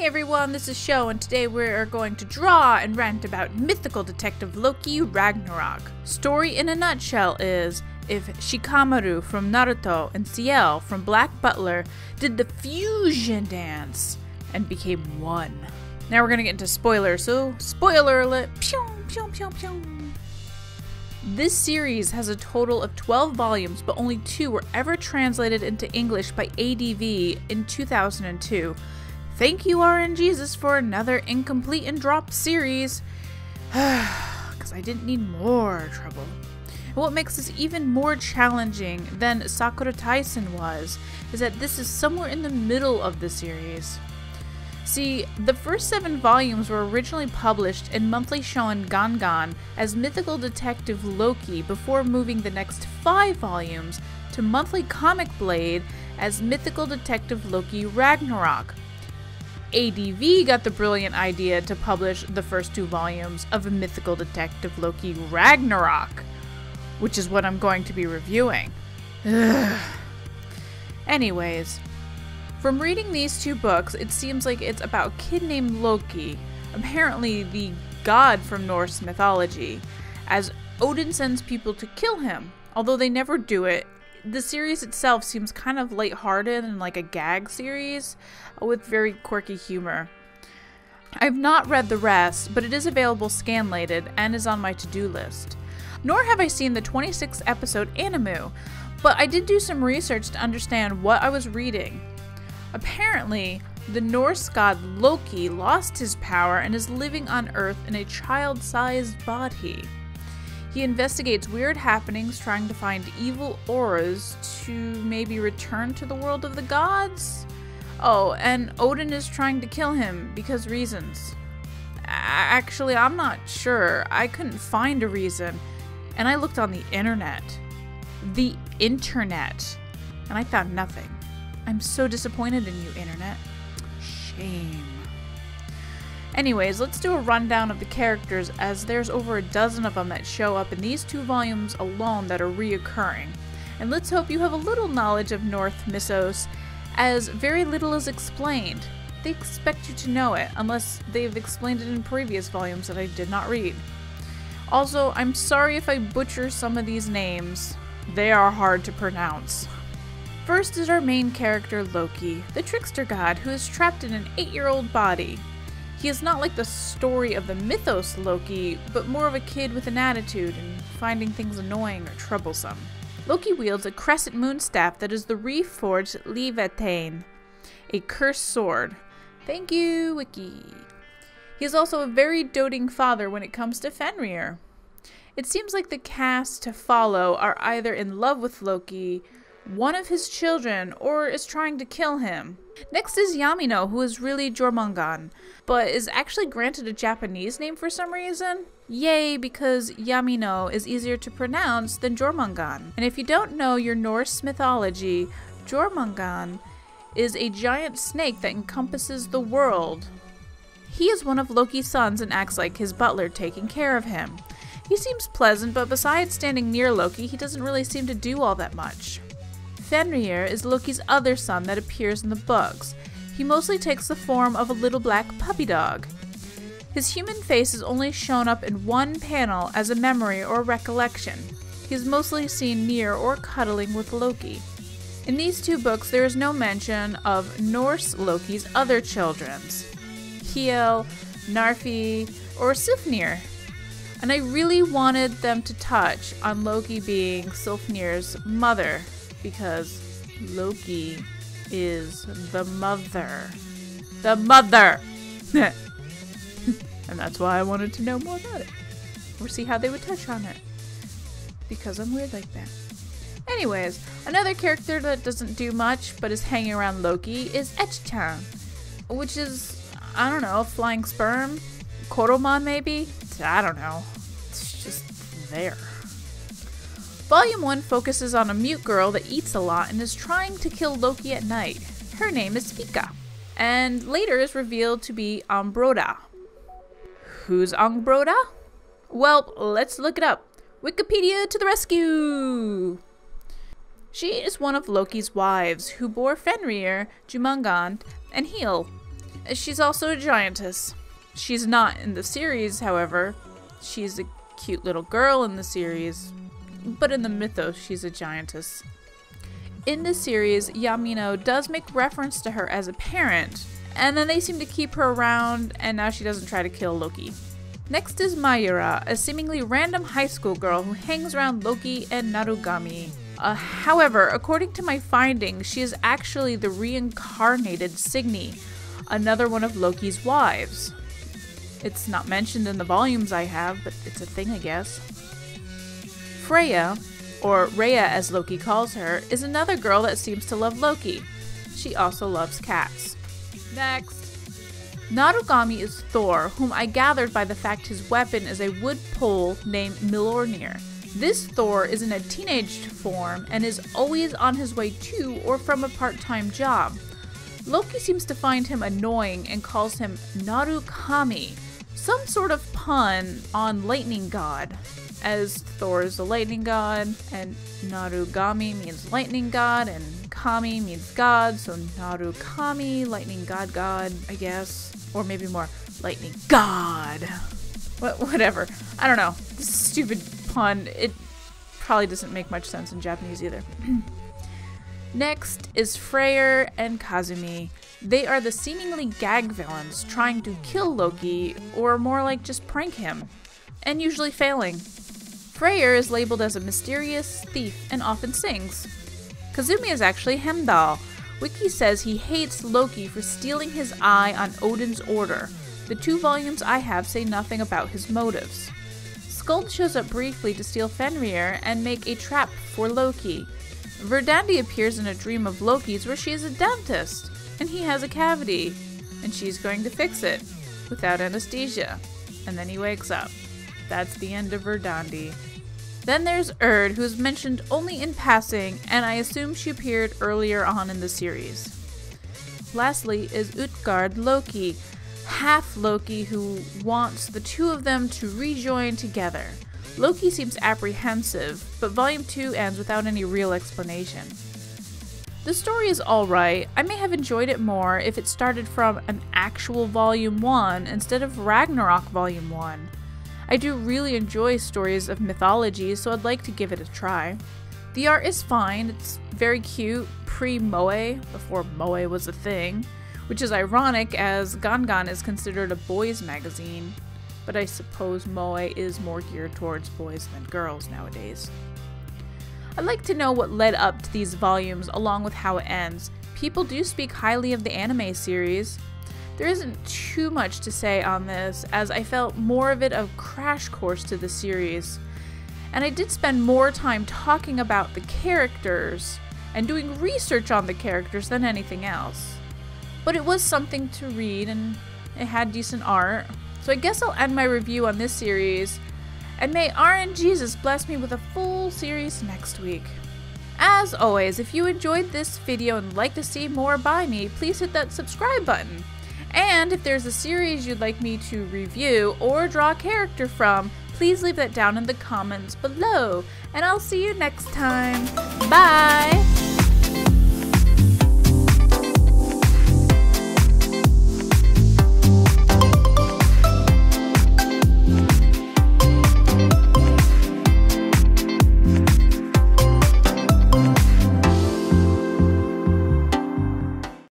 Hey everyone, this is Sho, and today we're going to draw and rant about Mythical Detective Loki Ragnarok. Story in a nutshell is, if Shikamaru from Naruto and Ciel from Black Butler did the fusion dance and became one. Now we're gonna get into spoilers, so spoiler alert! Pew, pew, pew, pew. This series has a total of 12 volumes, but only 2 were ever translated into English by ADV in 2002. Thank you, RNGesus, for another incomplete and dropped series. Because I didn't need more trouble. And what makes this even more challenging than Sakura Tyson was, is that this is somewhere in the middle of the series. See, the first 7 volumes were originally published in Monthly Shonen Gangan as Mythical Detective Loki before moving the next 5 volumes to Monthly Comic Blade as Mythical Detective Loki Ragnarok. ADV got the brilliant idea to publish the first 2 volumes of Mythical Detective Loki Ragnarok, which is what I'm going to be reviewing. Ugh. Anyways, from reading these 2 books, it seems like it's about a kid named Loki, apparently the god from Norse mythology, as Odin sends people to kill him. Although they never do it, the series itself seems kind of lighthearted and like a gag series with very quirky humor. I've not read the rest, but it is available scanlated and is on my to-do list. Nor have I seen the 26th episode anime, but I did do some research to understand what I was reading. Apparently, the Norse god Loki lost his power and is living on Earth in a child-sized body. He investigates weird happenings, trying to find evil auras to maybe return to the world of the gods? Oh, and Odin is trying to kill him because reasons. Actually, I'm not sure. I couldn't find a reason. And I looked on the internet. The internet. And I found nothing. I'm so disappointed in you, internet. Shame. Anyways, let's do a rundown of the characters, as there's over a dozen of them that show up in these 2 volumes alone that are reoccurring. And let's hope you have a little knowledge of Norse mythos, as very little is explained. They expect you to know it, unless they've explained it in previous volumes that I did not read. Also, I'm sorry if I butcher some of these names. They are hard to pronounce. First is our main character, Loki, the trickster god who is trapped in an 8-year-old body. He is not like the story of the mythos Loki, but more of a kid with an attitude and finding things annoying or troublesome. Loki wields a crescent moon staff that is the reforged Leviathan, a cursed sword. Thank you, Wiki. He is also a very doting father when it comes to Fenrir. It seems like the cast to follow are either in love with Loki, one of his children, or is trying to kill him. Next is Yamino, who is really Jormungand, but is actually granted a Japanese name for some reason. Yay, because Yamino is easier to pronounce than Jormungand. And if you don't know your Norse mythology, Jormungand is a giant snake that encompasses the world. He is one of Loki's sons and acts like his butler, taking care of him. He seems pleasant, but besides standing near Loki, he doesn't really seem to do all that much. Fenrir is Loki's other son that appears in the books. He mostly takes the form of a little black puppy dog. His human face is only shown up in one panel as a memory or recollection. He is mostly seen near or cuddling with Loki. In these 2 books, there is no mention of Norse Loki's other children's, Ciel, Narfi, or Sifnir. And I really wanted them to touch on Loki being Sifnir's mother, because Loki is the mother. The mother! And that's why I wanted to know more about it. Or see how they would touch on it. Because I'm weird like that. Anyways, another character that doesn't do much but is hanging around Loki is Echchan, which is, I don't know, flying sperm? Koromon maybe? I don't know. It's just there. Volume 1 focuses on a mute girl that eats a lot and is trying to kill Loki at night. Her name is Vika, and later is revealed to be Ambroda. Who's Ambroda? Well, let's look it up. Wikipedia to the rescue! She is one of Loki's wives, who bore Fenrir, Jormungand, and Hel. She's also a giantess. She's not in the series, however. She's a cute little girl in the series, but in the mythos, she's a giantess. In the series, Yamino does make reference to her as a parent, and then they seem to keep her around, and now she doesn't try to kill Loki. Next is Mayura, a seemingly random high school girl who hangs around Loki and Narugami. However, according to my findings, she is actually the reincarnated Signy, another one of Loki's wives. It's not mentioned in the volumes I have, but it's a thing, I guess. Freya, or Rhea as Loki calls her, is another girl that seems to love Loki. She also loves cats. Next. Narugami is Thor, whom I gathered by the fact his weapon is a wood pole named Mjolnir. This Thor is in a teenage form and is always on his way to or from a part-time job. Loki seems to find him annoying and calls him Narukami, some sort of pun on lightning god, as Thor is the lightning god, and Narugami means lightning god, and Kami means god, so Narukami, lightning god, I guess. Or maybe more, lightning god. Whatever. I don't know. This stupid pun, it probably doesn't make much sense in Japanese either. Next is Freyr and Kazumi. They are the seemingly gag villains trying to kill Loki, or more like just prank him, and usually failing. Freyr is labeled as a mysterious thief and often sings. Kazumi is actually Heimdall. Wiki says he hates Loki for stealing his eye on Odin's order. The 2 volumes I have say nothing about his motives. Skuld shows up briefly to steal Fenrir and make a trap for Loki. Verdandi appears in a dream of Loki's where she is a dentist, and he has a cavity, and she's going to fix it without anesthesia, and then he wakes up. That's the end of Verdandi. Then there's Erd, who is mentioned only in passing, and I assume she appeared earlier on in the series. Lastly is Utgard Loki, half Loki who wants the 2 of them to rejoin together. Loki seems apprehensive, but Volume 2 ends without any real explanation. The story is alright. I may have enjoyed it more if it started from an actual Volume 1 instead of Ragnarok Volume 1. I do really enjoy stories of mythology, so I'd like to give it a try. The art is fine, it's very cute, pre-moe, before moe was a thing, which is ironic as Gangan is considered a boys' magazine, but I suppose moe is more geared towards boys than girls nowadays. I'd like to know what led up to these volumes along with how it ends. People do speak highly of the anime series. There isn't too much to say on this, as I felt more of it a crash course to the series. And I did spend more time talking about the characters and doing research on the characters than anything else. But it was something to read and it had decent art. So I guess I'll end my review on this series, and may RNGesus bless me with a full series next week. As always, if you enjoyed this video and like to see more by me, please hit that subscribe button. And if there's a series you'd like me to review or draw a character from, please leave that down in the comments below. And I'll see you next time. Bye!